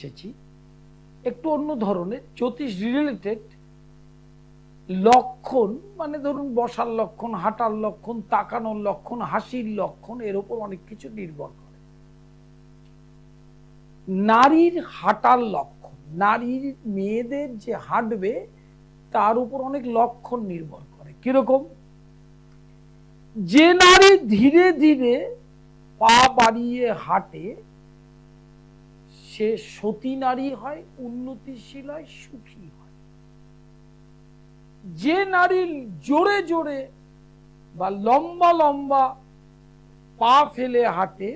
এসেছি একটু অন্য ধরনের জ্যোতিষ রিলেটেড লক্ষণ, মানে ধরুন বসার লক্ষণ, হাঁটার লক্ষণ, তাকানোর লক্ষণ, হাসির লক্ষণ, এর উপর অনেক কিছু নির্ভর করে। নারীর হাঁটার লক্ষণ, নারীর মেয়েদের যে হাঁটবে তার উপর অনেক লক্ষণ নির্ভর করে। কিরকম? যে নারী ধীরে ধীরে পা বাড়িয়ে হাঁটে সে সতী নারী হয়, উন্নতিশীল হয়, সুখী হয়। যে নারী জোরে জোরে বা লম্বা লম্বা পা ফেলে হাঁটে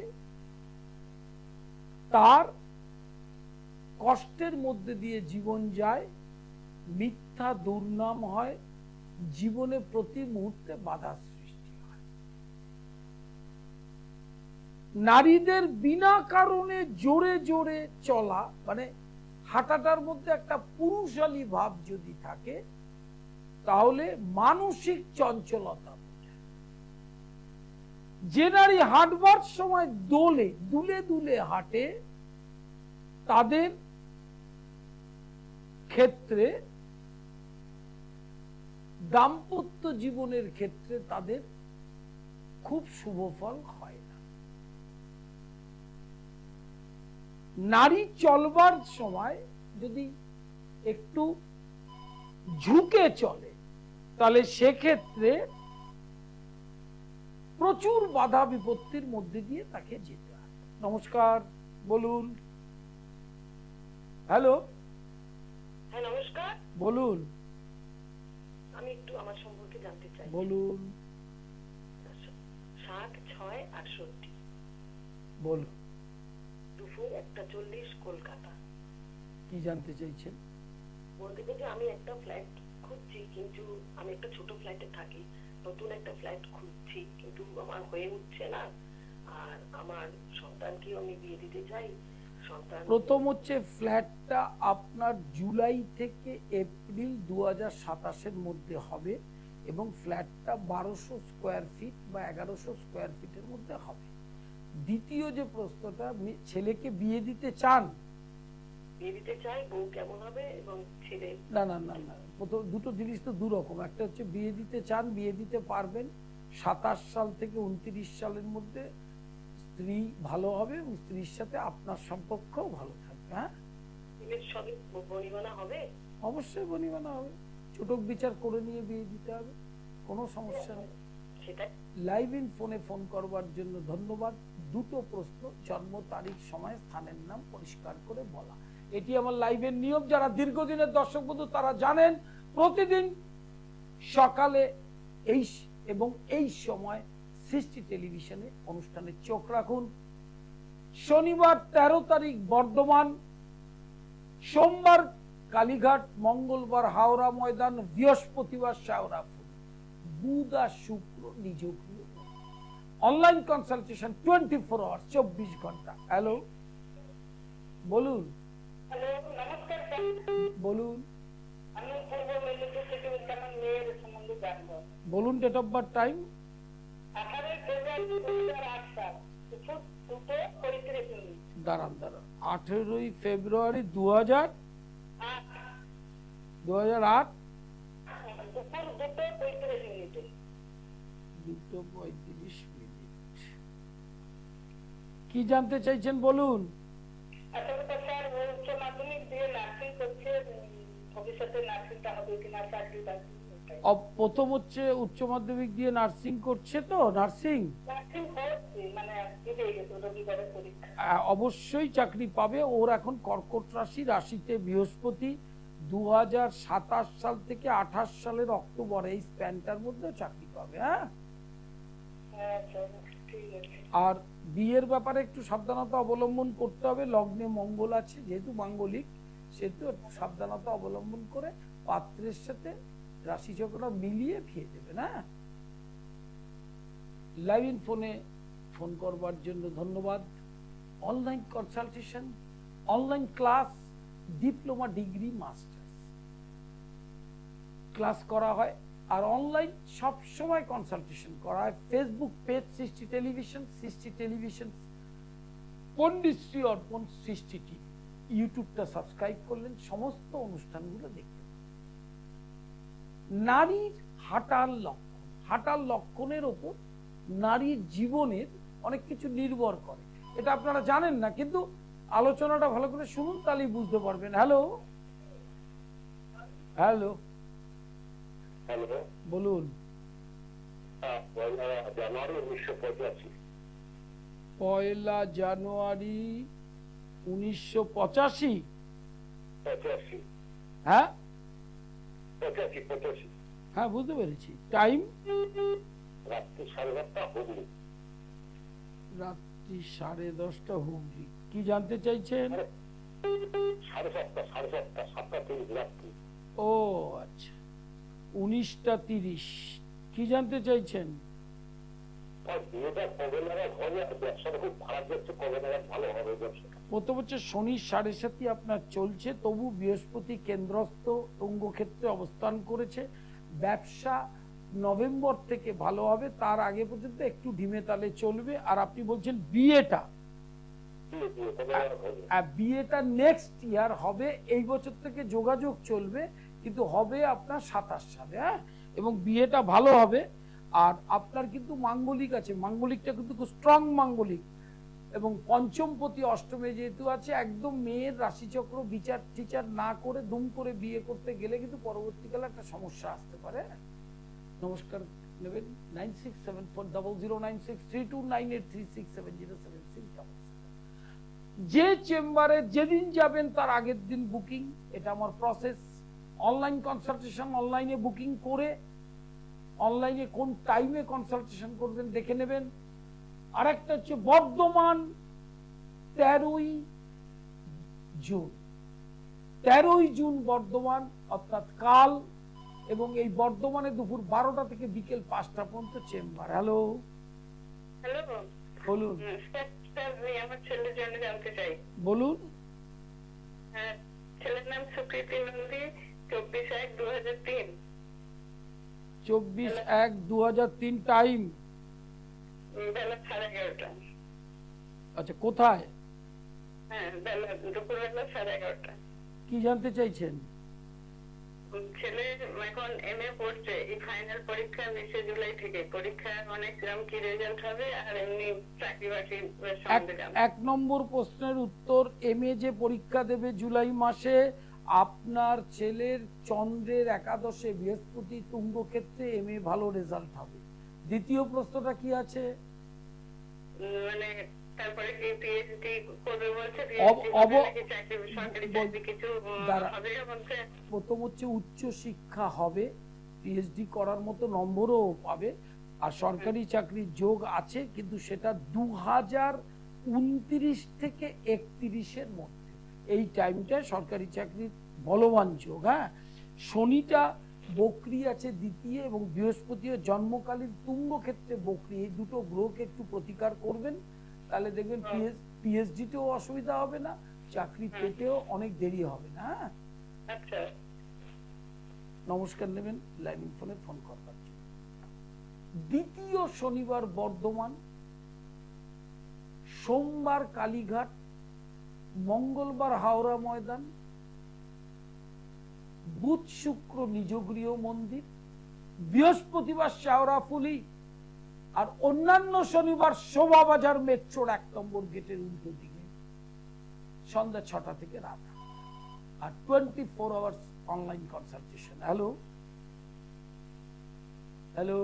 তার কষ্টের মধ্যে দিয়ে জীবন যায়, মিথ্যা দুর্নাম হয়, জীবনে প্রতি মুহূর্তে বাধা সৃষ্টি হয়। নারীদের বিনা কারণে জোরে জোরে চলা, মানে হাঁটাটার মধ্যে একটা পুরুষালী ভাব যদি থাকে তাহলে মানসিক চঞ্চলতা বোঝায়। যে নারী হাঁটবার সময় দোলে দুলে দুলে হাঁটে তাদের ক্ষেত্রে, দাম্পত্য জীবনের ক্ষেত্রে তাদের খুব শুভ ফল হয় না। নারী চলবার সময় যদি একটু ঝুঁকে চলে তাহলে সেক্ষেত্রে প্রচুর বাধা বিপত্তির মধ্যে দিয়ে তাকে যেতে হয়। নমস্কার, বলুন। হ্যালো, হ্যাঁ নমস্কার, বলুন। আমি একটু আমার সম্পর্কে জানতে চাই। বলুন। 7/6/68, বলুন, দুপুর 1:40, কলকাতা। কি জানতে চাইছেন? বলতে যে আমি একটা ফ্ল্যাট খুঁজছি, কিন্তু আমি একটা ছোট ফ্ল্যাটে থাকি, নতুন একটা ফ্ল্যাট খুঁজছি, কিন্তু আমার হয়ে উঠছে না। আর আমার সন্তানকেও আমি বিয়ে দিতে চাই। সন্তান প্রথম হচ্ছে ফ্ল্যাটটা আপনার জুলাই থেকে এপ্রিল 2027-এর মধ্যে হবে এবং ফ্ল্যাটটা 1200 স্কোয়ার ফিট বা 1100 স্কোয়ার ফিটের মধ্যে হবে। দ্বিতীয় যে প্রশ্নটা, ছেলেকে বিয়ে দিতে চান? বিয়ে দিতে চাই, বউ কেমন হবে এবং ছেলে। না না না না, দুটো জিনিস তো দুরকম। একটা হচ্ছে বিয়ে দিতে চান, বিয়ে দিতে পারবেন। 27 সাল থেকে 29 সালের মধ্যে স্ত্রী ভালো হবে এবং স্ত্রীর সাথে আপনার সম্পর্কও ভালো থাকবে। হ্যাঁ, সবই বনিবনা হবে? অবশ্যই বনিবনা হবে, চটক বিচার করে নিয়ে বিয়ে দিতে হবে, কোনো সমস্যা নেই। সেটাই। লাইভ ইন ফোনে ফোন করবার জন্য ধন্যবাদ। দুটো প্রশ্ন, জন্ম তারিখ, সময়, স্থানের নাম পরিষ্কার করে বলা, এটি আমার লাইভের নিয়ম। যারা দীর্ঘদিনের দর্শক বন্ধু তারা জানেন প্রতিদিন সকালে এই সময় সৃষ্টি টেলিভিশনে অনুষ্ঠানে চোখ রাখুন। শনিবার 13 তারিখ বর্ধমান, সোমবার কালীঘাট, মঙ্গলবার হাওড়া ময়দান, বৃহস্পতিবার শাওরাফুল, বুধ আর শুক্র নিযোগীয়। অনলাইন কনসালটেশন 24 আওয়ার্স, 24 ঘন্টা। হ্যালো, বলুন। হ্যালো, নমস্কার স্যার। বলুন। আমি পূর্ব মেদিনীপুর থেকে বলছি, আমার মেয়ের সম্বন্ধে জানবো। বলুন ডেট অফ বার্থ, টাইম। 18 ফেব্রুয়ারি 2008 সাল, দুপুর 2:35। দাঁড়ান দাঁড়ান, 18 ফেব্রুয়ারি 2008। দুপুর 2:35। 2:35। কি জানতে চাইছেন বলুন? আসলে তো স্যার উচ্চ মাধ্যমিক দিয়ে নার্সিং করছে, ভবিষ্যতে নার্সিংটা হবে কিনা, চাকরি বাকরি। প্রথম হচ্ছে উচ্চ মাধ্যমিক দিয়ে নার্সিং করছে, তো নার্সিং নার্সিং করছে, মানে দিতে গেছে রবিবারের পরীক্ষা। অবশ্যই চাকরি পাবে। ওর এখন কর্কট রাশি, রাশিতে বৃহস্পতি। 2027 সাল থেকে 28 সালের অক্টোবর, এই স্প্যানটার মধ্যে চাকরি পাবে। হ্যাঁ, ঠিক আছে। আর বিয়ের ব্যাপারে একটু সাবধানতা অবলম্বন করতে হবে। লগ্নে মঙ্গল আছে, যেহেতু মাঙ্গলিক, সেহেতু একটু সাবধানতা অবলম্বন করে পাত্রের সাথে রাশিচক্রটা মিলিয়ে বিয়ে দেবে না। লাইভ ইন ফোনে ফোন করবার জন্য ধন্যবাদ। Online consultation, online class, diploma, degree, masters class করা হয়। আর অনলাইন সব সময় কনসালটেশন করা হয়। ফেসবুক পেজ সৃষ্টি টেলিভিশন, সৃষ্টি টেলিভিশন, পণ্ডিতশ্রী অর্পণ, সৃষ্টি টিভি। ইউটিউবটা সাবস্ক্রাইব করলেন, সমস্ত অনুষ্ঠানগুলো দেখতে পাবেন। নারীর হাঁটার লক্ষণ, হাঁটার লক্ষণের ওপর নারীর জীবনের অনেক কিছু নির্ভর করে। এটা আপনারা জানেন না, কিন্তু আলোচনাটা ভালো করে শুনুন, তাহলেই বুঝতে পারবেন। হ্যালো হ্যালো, হ্যালো, বলুন। পয়লা জানুয়ারি 1985। 1 জানুয়ারি 1985। 85, হ্যাঁ 85। হ্যাঁ, বুঝতে পেরেছি। টাইম রাত্রি 10:30 হুগলি। রাত্রি 10:30 হুগলি। কি জানতে চাইছেন? 7:30, 7:30 রাত্রি। ও আচ্ছা, 19:30। কি জানতে চাইছেন? আর বিয়েটা কবে নাগাদ হবে, আর ব্যবসাটা খুব খারাপ যাচ্ছে, কবে নাগাদ ভালো হবে ব্যবসাটা? প্রথম হচ্ছে শনি 7.5 আপনার চলছে, তবু বৃহস্পতি কেন্দ্রস্থ তুঙ্গক্ষেত্রে অবস্থান করেছে। ব্যবসা নভেম্বর থেকে ভালো হবে, তার আগে পর্যন্ত একটু ঢিমে তালে চলবে। আর আপনি বলছেন বিয়েটা, বিয়ে কবে নাগাদ হবে? বিয়েটা নেক্সট ইয়ার হবে, এই বছর থেকে যোগাযোগ চলবে, কিন্তু হবে আপনার 27 সালে। হ্যাঁ, এবং বিয়েটা ভালো হবে। আর আপনার কিন্তু মাঙ্গলিক আছে, মাঙ্গলিকটা কিন্তু খুব স্ট্রং মাঙ্গলিক, এবং পঞ্চমপতি অষ্টমে যেহেতু আছে, একদম মেয়ের রাশিচক্র বিচার টিচার না করে দুম করে বিয়ে করতে গেলে কিন্তু পরবর্তীকালে একটা সমস্যা আসতে পারে। নমস্কার নেবেন 967400963298367076। যে চেম্বারে যেদিন যাবেন তার আগের দিন বুকিং, এটা আমার প্রসেস। অনলাইন কনসালটেশন, অনলাইনে বুকিং করে অনলাইনে কোন টাইমে কনসালটেশন করবেন দেখে নেবেন। আরেকটা হচ্ছে বর্ধমান 13ই জুন, 13ই জুন বর্ধমান, অর্থাৎ কাল। এবং এই বর্ধমানে দুপুর 12টা থেকে বিকেল 5টা পর্যন্ত চেম্বার। হ্যালো, হ্যালো, বলুন। স্যার আমি আমার ছেলের জন্য জানতে চাই। বলুন। হ্যাঁ, ছেলের নাম সুকৃতি নন্দী, 24/1/2003। 24/1/2003। টাইম? বেলা 11:30। আচ্ছা, কোথায়? হ্যাঁ, দুপুরবেলা 11:30। কি জানতে চাইছেন? ছেলে এখন MA পড়ছে, এই ফাইনাল পরীক্ষা 20 জুলাই থেকে। পরীক্ষা মানে কিরকম কি রেজাল্ট হবে, আর এমনি চাকরি বাকরি সম্বন্ধে জানতে। 1 নম্বর প্রশ্নের উত্তর, MA যে পরীক্ষা দেবে জুলাই মাসে, আপনার ছেলের চন্দ্রের একাদশে বৃহস্পতি তুঙ্গক্ষেত্রে, MA ভালো রেজাল্ট হবে। দ্বিতীয় প্রশ্নটা কি আছে? মানে তারপরে কি PhD করবে বলছে, সরকারি চাকরি কিছু হবে বলছে। প্রথম হচ্ছে উচ্চ শিক্ষা হবে, PhD করার মতো নম্বরও পাবে, আর সরকারি চাকরির যোগ আছে, কিন্তু সেটা 2029 থেকে 31-এর মধ্যে। এই টাইমটায় সরকারি চাকরির বলবান যোগ। হ্যাঁ, শনিটা বকরি আছে দ্বিতীয়, এবং বৃহস্পতিও জন্মকালীন তুঙ্গ ক্ষেত্রে বকরি। এই দুটো গ্রহকে একটু প্রতিকার করবেন, তাহলে দেখবেন PhD-তেও অসুবিধা হবে না, চাকরি পেতেও অনেক দেরি হবে না। হ্যাঁ, আচ্ছা, নমস্কার নেবেন লাইভ ফোনে ফোন করবার জন্য। দ্বিতীয় শনিবার বর্ধমান, সোমবার কালীঘাট, মঙ্গলবার হাওড়া ময়দান, বুধ শুক্র নিজ গৃহ মন্দির, বৃহস্পতিবার শেওড়াফুলি, আর অন্যান্য শনিবার শোভাবাজার মেট্রোর 1 নম্বর গেটের উল্টো দিকে, সন্ধ্যা 6টা থেকে রাত 8টা। আর 24 hours online consultation. Hello hello,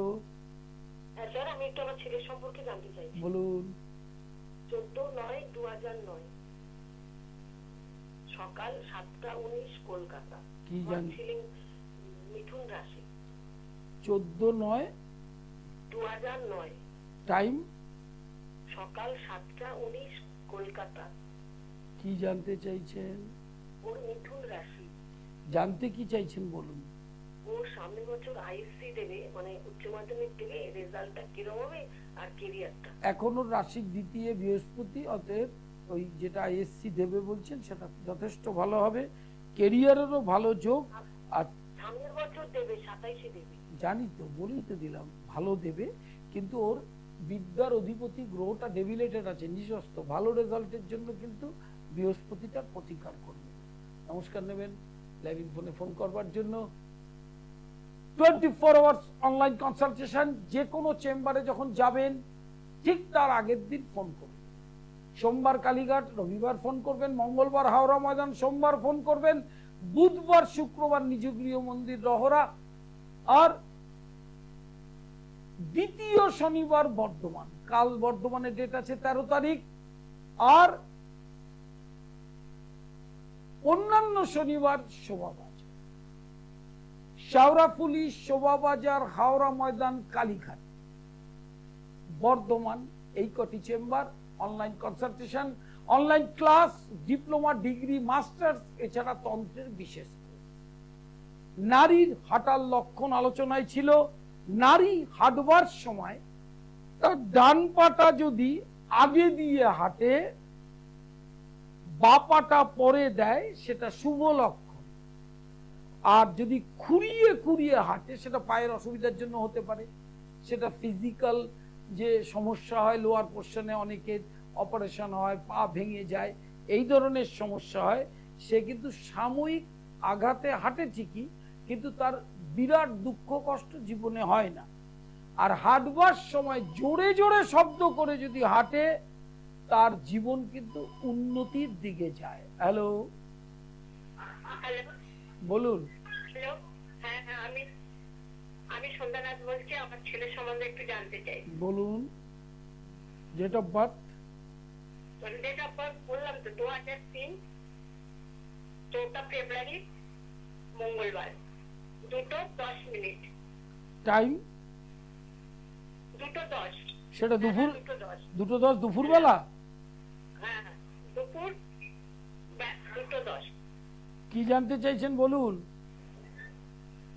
হ্যাঁ স্যার, আমি একটু আমার ছেলের সম্পর্কে জানতে চাই। বলুন। 14/9/2009, সকাল 7:19 কলকাতা। কি জান? মিথুন রাশি। 14/9/2009। টাইম? সকাল 7:19 কলকাতা। কি জানতে চাইছেন? ওর মিথুন রাশি। জানতে কি চাইছেন বলুন। ও সামনের বছর ISC দেবে, মানে উচ্চ মাধ্যমিক দেবে, রেজাল্টটা কিরকম হবে আর ক্যারিয়ারটা। এখনো রাশির দ্বিতীয় বৃহস্পতি, অতএব ওই যেটা ISC দেবে বলছেন সেটা যথেষ্ট ভালো হবে, ক্যারিয়ারেরও ভালো যোগ। আর সামনের বছর দেবে, 27-এ দেবে। জানি তো, বলেই তো দিলাম ভালো দেবে, কিন্তু ওর বিদ্যার অধিপতি গ্রহটা ডেভিলেটেড আছে, নিঃস্ত। ভালো রেজাল্টের জন্য কিন্তু বৃহস্পতিটার প্রতিকার করবে। নমস্কার নেবেন লাইভ ফোনে ফোন করবার জন্য। 24 আওয়ার্স অনলাইন কনসালটেশন। যে কোনো চেম্বারে যখন যাবেন ঠিক তার আগের দিন ফোন করবেন। সোমবার কালীঘাট, রবিবার ফোন করবেন, মঙ্গলবার হাওড়া ময়দান, সোমবার ফোন করবেন, বুধবার শুক্রবার নিজ গৃহ মন্দির রহরা, আর দ্বিতীয় শনিবার বর্ধমান। কাল বর্ধমানে ডেট আছে 13 তারিখ, আর অন্যান্য শনিবার শোভাবাজার, শাওরাফুলি, শোভাবাজার, হাওড়া ময়দান, কালীঘাট, বর্ধমান, এই কটি chamber. Online consultation, online class, diploma, degree, masters, এছাড়া তন্ত্রের বিশেষ কোর্স। নারীর হাঁটার লক্ষণ আলোচনায় ছিল। নারী হাঁটবার সময় তার ডান পাটা যদি আগে দিয়ে হাঁটে, বা পাটা পরে দেয়, সেটা শুভ লক্ষণ। আর যদি খুঁড়িয়ে খুঁড়িয়ে হাঁটে, সেটা পায়ের অসুবিধার জন্য হতে পারে। সেটা ফিজিক্যাল যে সমস্যা হয়, লোয়ার পোর্শনে অনেকের অপারেশন হয়, পা ভেঙে যায়, এই ধরনের সমস্যা হয়। সে কিন্তু সাময়িক আঘাতে হাঁটে ঠিকই, কিন্তু তার বিরাট দুঃখ কষ্ট জীবনে হয় না। আর হাঁটবার সময় জোরে জোরে শব্দ করে যদি হাঁটে, তার জীবন কিন্তু উন্নতির দিকে যায়। হ্যালো, হ্যালো, বলুন। হ্যালো, হ্যাঁ হ্যাঁ, আমি সন্ধ্যানাথ বলছি। আমার ছেলের সম্বন্ধে একটু জানতে চাই। বলুন। Date of birth? Date of birth বললাম তো, 2003, 4 ফেব্রুয়ারি, মঙ্গলবার, 2:10। টাইম? 2:10। সেটা দুপুর? 2:10। 2:10 দুপুর বেলা? হ্যাঁ হ্যাঁ, দুপুর 2:10। কি জানতে চাইছেন বলুন।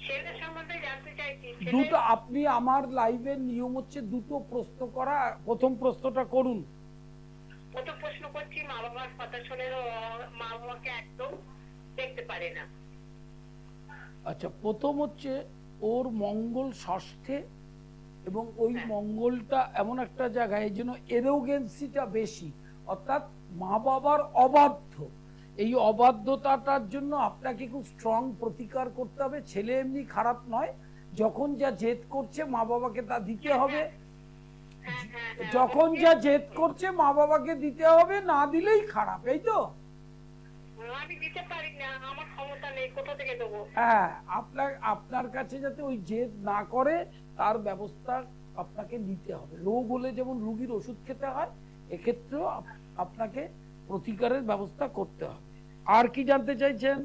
ছেলের সম্বন্ধে জানতে চাইছি। দুটো, আপনি আমার লাইভের নিয়ম হচ্ছে দুটো প্রশ্ন করা। প্রথম প্রশ্নটা করুন। কত প্রশ্ন করছি, মা বাবার কথা শুনে মা বাবাকে একদম দেখতে পারে না। আচ্ছা, প্রথম হচ্ছে ওর মঙ্গল ষষ্ঠে, এবং ওই মঙ্গলটা এমন একটা জায়গায়, এই জন্য এরোগেন্সিটা বেশি, অর্থাৎ মা বাবার অবাধ্য। এই অবাধ্যতাটার জন্য আপনাকে খুব স্ট্রং প্রতিকার করতে হবে। ছেলে এমনি খারাপ নয়, যখন যা জেদ করছে মা বাবাকে তা দিতে হবে। যখন যা জেদ করছে মা বাবাকে দিতে হবে, না দিলেই খারাপ, এই তো? আমি দিতে পারি না, আমার ক্ষমতা নেই, কোথা থেকে দেবো? হ্যাঁ, আপনার কাছে যাতে ওই জেদ না করে তার ব্যবস্থা আপনাকে নিতে হবে। রোগ হলে যেমন রোগীর ওষুধ খেতে হয়, এক্ষেত্রেও আপনাকে প্রতিকারের ব্যবস্থা করতে হবে। আর কি জানতে চাইছেন?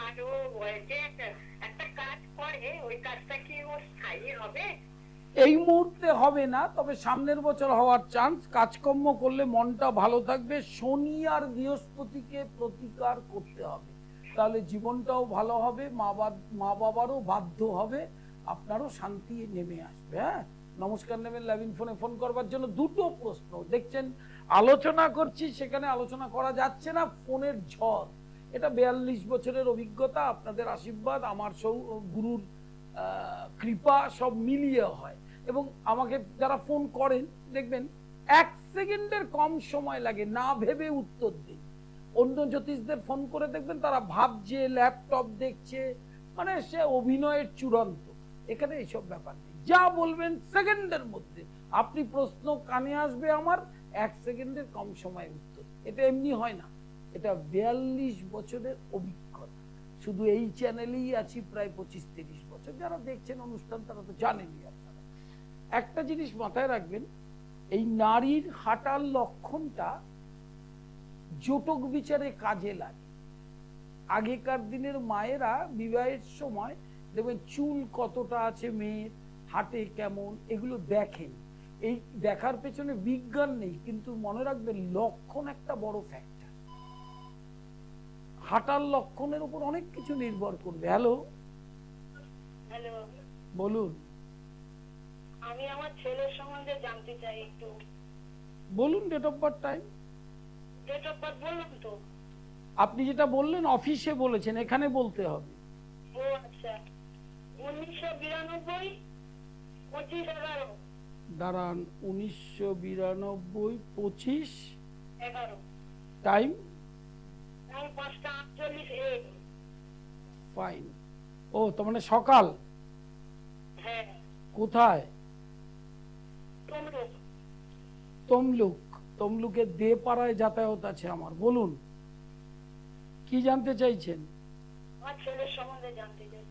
আর ও যে একটা কাজ করে, ওই কাজটা কি ওর স্থায়ী হবে? এই মুহূর্তে হবে না, তবে সামনের বছর হওয়ার চান্স। কাজকর্ম করলে মনটা ভালো থাকবে। শনি আর বৃহস্পতিকে প্রতিকার করতে হবে, তাহলে জীবনটাও ভালো হবে, মা বাবারও বাধ্য হবে, আপনারও শান্তি নেমে আসবে। হ্যাঁ, নমস্কার নেবেন লাইভ ফোনে ফোন করবার জন্য। দুটো প্রশ্ন দেখছেন, আলোচনা করছি, সেখানে আলোচনা করা যাচ্ছে না, ফোনের ঝড়। এটা 42 বছরের অভিজ্ঞতা, আপনাদের আশীর্বাদ, আমার গুরুর কৃপা, সব মিলিয়ে হয়। এবং আমাকে যারা ফোন করেন, দেখবেন 1 সেকেন্ডের কম সময় লাগে, না ভেবে উত্তর দিই। অন্য জ্যোতিষদের ফোন করে দেখবেন তারা ভাবছে, ল্যাপটপ দেখছে, মানে সে অভিনয়ের চূড়ান্ত। এখানে এইসব ব্যাপার নেই, যা বলবেন সেকেন্ডের মধ্যে। আপনি প্রশ্ন কানে আসবে আমার, 1 সেকেন্ডের কম সময়ে উত্তর। এটা এমনি হয় না, এটা 42 বছরের অভিজ্ঞতা। শুধু এই চ্যানেলেই আছি প্রায় 25-30 বছর। যারা দেখছেন অনুষ্ঠান তারা তো জানেনই। আপনারা একটা জিনিস মাথায় রাখবেন, এই নারীর হাঁটার লক্ষণটা জটক বিচারে কাজে লাগে। আগেকার দিনের মায়েরা বিবাহের সময় দেখবেন চুল কতটা আছে মেয়ের, হাঁটে কেমন, এগুলো দেখেন। এই দেখার পেছনে বিজ্ঞান নেই, কিন্তু মনে রাখবেন লক্ষণ একটা বড় ফ্যাক্টর। হাঁটার লক্ষণের উপর অনেক কিছু নির্ভর করবে। হ্যালো, হ্যালো, বলুন। আমি আমার ছেলের সম্বন্ধে জানতে চাই একটু। বলুন date of birth, time. Date of birth বললাম তো। আপনি যেটা বললেন অফিসে বলেছেন, এখানে বলতে হবে। ও আচ্ছা, 1992, 25/11। দাঁড়ান, 1992, 25/11। Time 5:48 AM। ফাইন। ও তো মানে সকাল, হ্যাঁ, কোথায়? তমলুক। তমলুক। তমলুকে দে পাড়ায় যাতায়াত আছে আমার, বলুন কি জানতে চাইছেন? আমার ছেলের সম্বন্ধে জানতে চাই।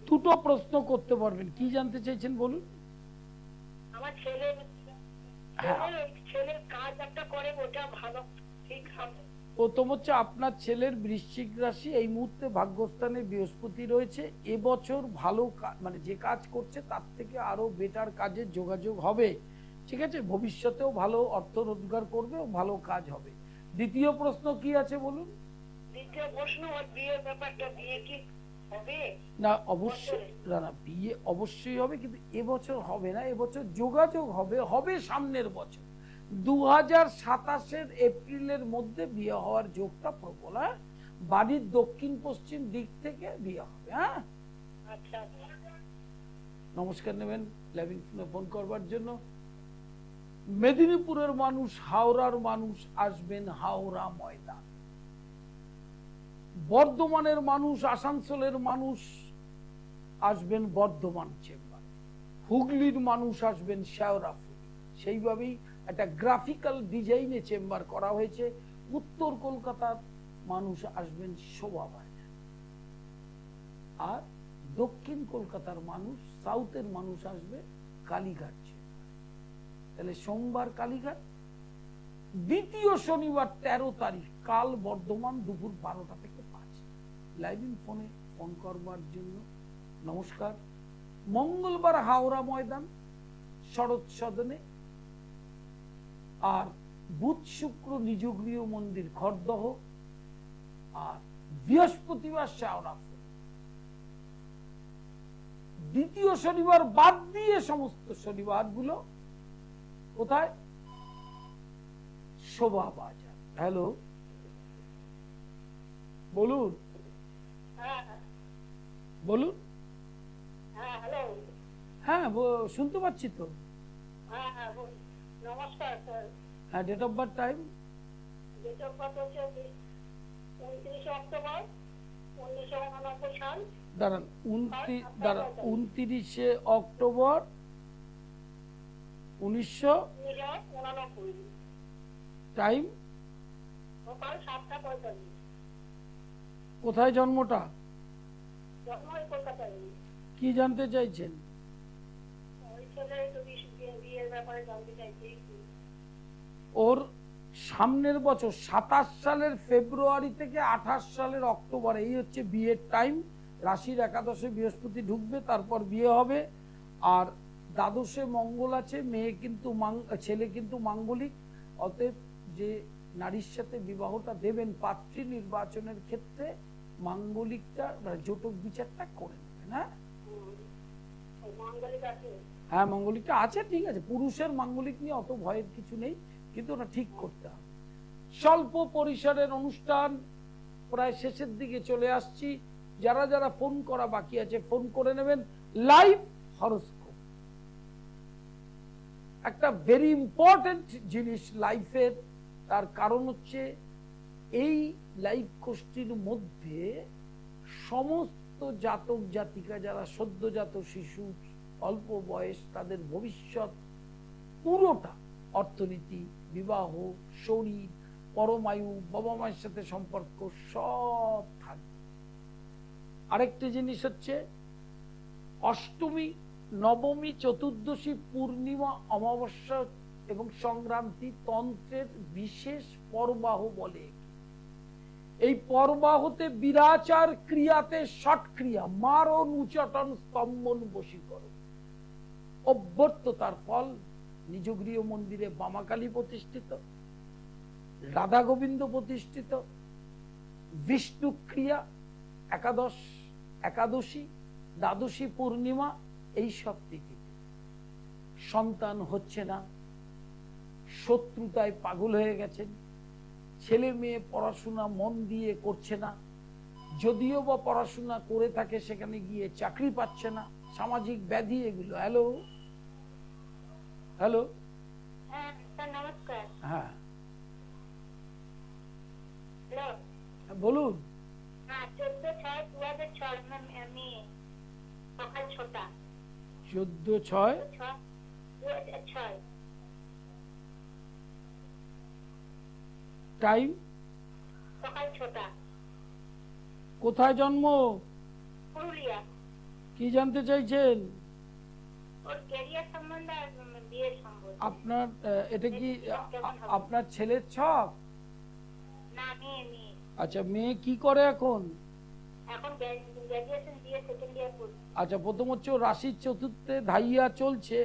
দুটো প্রশ্ন করতে পারবেন, কি জানতে চাইছেন বলুন। আমার ছেলের হ্যাঁ, ছেলের কাজ একটা করে, ওটা ভালো ঠিক হবে। প্রথম হচ্ছে আপনার ছেলের বৃশ্চিক রাশি, এই মুহূর্তে ভাগ্যস্থানে বৃহস্পতি রয়েছে। এবছর ভালো মানে যে কাজ করছে তার থেকে আরো বেটার কাজের যোগাযোগ হবে, ঠিক আছে? ভবিষ্যতেও ভালো অর্থ রোজগার করবে ও ভালো কাজ হবে। দ্বিতীয় প্রশ্ন কি আছে বলুন। দ্বিতীয় প্রশ্ন, ওর বিয়ের ব্যাপারটা, বিয়ে কি হবে? না অবশ্যই, না বিয়ে অবশ্যই হবে, কিন্তু এবছর হবে না, এবছর যোগাযোগ হবে, হবে সামনের বছর 2027-এর এপ্রিলের মধ্যে বিয়ে হওয়ার যোগটা প্রবল। হ্যাঁ, বাড়ির দক্ষিণ পশ্চিম দিক থেকে বিয়ে হবে। হ্যাঁ, আচ্ছা আচ্ছা। নমস্কার নেবেন লাইভিং ফোন করবার জন্য। মেদিনীপুরের মানুষ, হাওড়ার মানুষ আসবেন হাওড়া ময়দান। বর্ধমানের মানুষ, আসানসোলের মানুষ আসবেন বর্ধমান চেম্বার। হুগলির মানুষ আসবেন শেওড়াফুলি। সেইভাবেই একটা গ্রাফিক্যাল ডিজাইনে চেম্বার করা হয়েছে। উত্তর কলকাতার মানুষ আসবেন শোভাবাজার, আর দক্ষিণ কলকাতার মানুষ, সাউথের মানুষ আসবে কালীঘাট চেম্বার। তাহলে সোমবার কালীঘাট, দ্বিতীয় শনিবার 13 তারিখ কাল বর্ধমান দুপুর 12টা থেকে 5। লাইভিং ফোনে ফোন করবার জন্য নমস্কার। মঙ্গলবার হাওড়া ময়দান শরৎ সদনে, আর বুধ শুক্র নিজ গৃহ মন্দির খড়দহ, আর বৃহস্পতিবার শেওড়াফুলি। দ্বিতীয় শনিবার বাদ দিয়ে সমস্ত শনিবার গুলো কোথায়? শোভাবাজার। হ্যালো, বলুন হ্যাঁ বলুন। হ্যাঁ, হ্যালো। হ্যাঁ, শুনতে পাচ্ছি তো। হ্যাঁ হ্যাঁ, বলুন। নমস্কার স্যার। হ্যাঁ, date of birth, time. Date of birth হচ্ছে 29 অক্টোবর 1989 সাল। দাঁড়ান, 29 অক্টোবর 1999। টাইম, সকাল 7:45। কোথায় জন্মটা? জন্ম ওই কলকাতায়। কি জানতে চাইছেন? ওই ছেলে তো বিয়ের ব্যাপারে জানতে চাইছি। ওর সামনের বছর 27 সালের ফেব্রুয়ারি থেকে 28 সালের অক্টোবর, এই হচ্ছে বিয়ের টাইম। রাশির একাদশে বৃহস্পতি ঢুকবে, তারপর বিয়ে হবে। আর দ্বাদশে মঙ্গল আছে, মেয়ে কিন্তু ছেলে কিন্তু মাঙ্গলিক। অতএব যে নারীর সাথে বিবাহটা দেবেন, পাত্রী নির্বাচনের ক্ষেত্রে মাঙ্গলিকটা জটক বিচারটা করে নেবেন। হ্যাঁ, মাঙ্গলিক আছে। হ্যাঁ মাঙ্গলিকটা আছে, ঠিক আছে। পুরুষের মাঙ্গলিক নিয়ে অত ভয়ের কিছু নেই, কিন্তু ওটা ঠিক করতে হবে। স্বল্প পরিসরের অনুষ্ঠান, প্রায় শেষের দিকে চলে আসছি। যারা যারা ফোন করা বাকি আছে ফোন করে নেবেন। লাইভ হরোস্কোপ একটা ভেরি ইম্পর্টেন্ট জিনিস লাইফের। তার কারণ হচ্ছে এই লাইভ কোর্সটির মধ্যে সমস্ত জাতক জাতিকা, যারা সদ্যজাত শিশু, অল্প বয়স, তাদের ভবিষ্যৎ পুরোটা, অর্থনীতি, বিবাহ, শরীর, পরমায়ু, বাবা মায়ের সাথে সম্পর্ক সব থাকবে। আরেকটি জিনিস হচ্ছে অষ্টমী, নবমী, চতুর্দশী, পূর্ণিমা, অমাবস্যা এবং সংক্রান্তি তন্ত্রের বিশেষ পরবাহ বলে। এই পরবাহতে বিরাচার ক্রিয়াতে ষট ক্রিয়া, মারণ, উচাটন, স্তম্ভন, বশীকরণ, অভ্যর্থতার ফল। নিজ গৃহ মন্দিরে বামাকালী প্রতিষ্ঠিত, রাধা গোবিন্দ প্রতিষ্ঠিত, বিষ্ণু ক্রিয়া, একাদশী, দ্বাদশী, পূর্ণিমা, এই সব তিথিতে সন্তান হচ্ছে না, শত্রুতায় পাগল হয়ে গেছেন, ছেলে মেয়ে পড়াশোনা মন দিয়ে করছে না, যদিও বা পড়াশোনা করে থাকে সেখানে গিয়ে চাকরি পাচ্ছে না, সামাজিক ব্যাধি, এগুলো। হ্যালো হ্যালো, হ্যাঁ স্যার, নমস্কার। হ্যাঁ হ্যালো, বলুন। হ্যাঁ 14/6/2006 আমি সকাল 6টা 14/6 2006 টাইম, সকাল 6টা কোথায় জন্ম, পুরুলিয়া। কি জানতে চাইছেন? ওর ক্যারিয়ার সম্বন্ধে আর বিয়ের সম্বন্ধে। আপনার এটা কি কেমন হবে? আপনার ছেলের ছক? না, মেয়ে। আচ্ছা, মেয়ে কি করে এখন? এখন গ্র্যাজুয়েশন দিয়ে সেকেন্ড ইয়ার পড়ছে। আচ্ছা, প্রথম হচ্ছে ওর রাশির চতুর্থে ধাইয়া চলছে,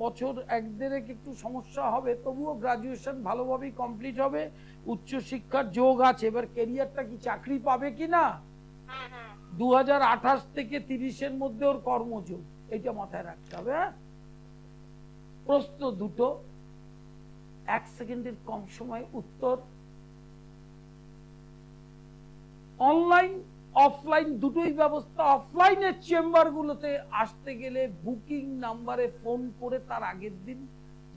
বছর এক দেড়েক একটু সমস্যা হবে, তবুও গ্রাজুয়েশন ভালোভাবেই কমপ্লিট হবে, উচ্চ শিক্ষার যোগ আছে। এবার ক্যারিয়ারটা কি চাকরি পাবে কি না, হ্যাঁ হ্যাঁ 2028 থেকে 30-এর মধ্যে ওর কর্মযোগ, এটা মাথায় রাখতে হবে। হ্যাঁ, প্রশ্ন দুটো, 1 সেকেন্ডের কম সময় উত্তর। অনলাইন অফলাইন দুটোই ব্যবস্থা। অফলাইনের চেম্বার গুলোতে আসতে গেলে বুকিং নাম্বারে ফোন করে তার আগের দিন,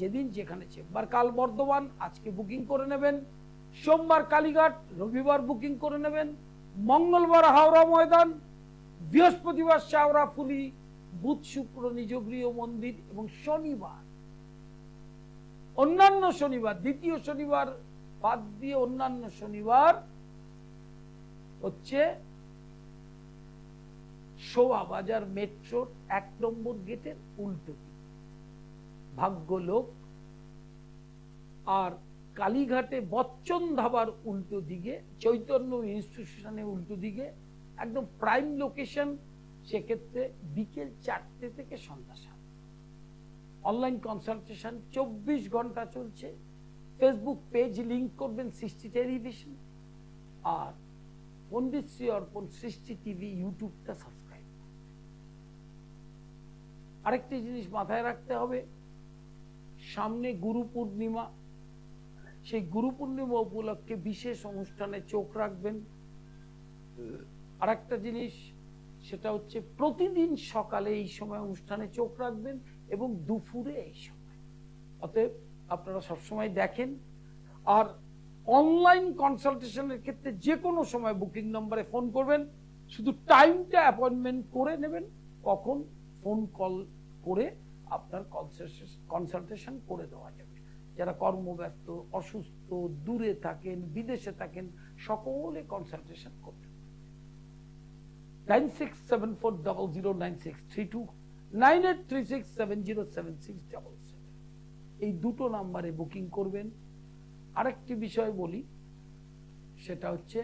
যেদিন যেখানে চেম্বার, কাল বর্ধমান, আজকে বুকিং করে নেবেন, সোমবার কালীঘাট, রবিবার বুকিং করে নেবেন, মঙ্গলবার হাওড়া ময়দান, বৃহস্পতিবার শাওরাফুলি, বুধ শুক্র নিজগৃহ মন্দির, এবং শনিবার, অন্যান্য শনিবার, দ্বিতীয় শনিবার বাদ দিয়ে অন্যান্য শনিবার হচ্ছে শোভাবাজার মেট্রোর 1 নম্বর গেটের উল্টো দিকে ভাগ্যলোক, আর কালীঘাটে বচ্চন ধাবার উল্টো দিকে, চৈতন্য ইনস্টিটিউশনের উল্টো দিকে, একদম প্রাইম লোকেশন। সেক্ষেত্রে বিকেল 4টে থেকে সন্ধ্যা 7। অনলাইন কনসালটেশন 24 ঘন্টা চলছে। ফেসবুক পেজ লিংক করবেন সৃষ্টি টেলিভিশন, আর পণ্ডিত শ্রী অর্পণ সৃষ্টি টিভি ইউটিউবটা সাবস্ক্রাইব। আরেকটি জিনিস মাথায় রাখতে হবে, সামনে গুরু পূর্ণিমা, সেই গুরু পূর্ণিমা উপলক্ষে বিশেষ অনুষ্ঠানে চোখ রাখবেন। আরেকটা জিনিস, সেটা হচ্ছে প্রতিদিন সকালে এই সময় অনুষ্ঠানে চোখ রাখবেন এবং দুপুরে এই সময়। অতএব আপনারা সবসময় দেখেন। আর অনলাইন কনসালটেশনের ক্ষেত্রে যে কোনো সময় বুকিং নম্বরে ফোন করবেন, শুধু টাইমটা অ্যাপয়েন্টমেন্ট করে নেবেন, কখন ফোন কল করে আপনার কনসালটেশন করে দেওয়া যাবে। যারা কর্মব্যস্ত, অসুস্থ, দূরে থাকেন, বিদেশে থাকেন, সকলে কনসালটেশন করতে পারেন। 9674009632, 9836707677, এই দুটো নাম্বারে বুকিং করবেন। আরেকটি বিষয় বলি, সেটা হচ্ছে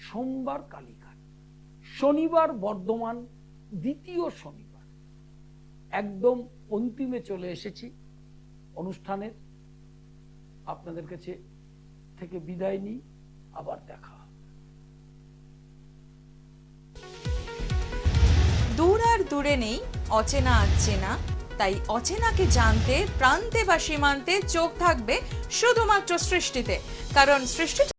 সোমবার কালীঘাট, শনিবার বর্ধমান, দ্বিতীয় শনিবার। একদম অন্তিমে চলে এসেছি অনুষ্ঠানের, আপনাদের কাছে থেকে বিদায় নিই, আবার দেখা হবে। দূর আর দূরে নেই অচেনা আচেনা, তাই অচেনাকে জানতে প্রান্তে বা সীমান্তে চোখ থাকবে শুধুমাত্র সৃষ্টিতে, কারণ সৃষ্টি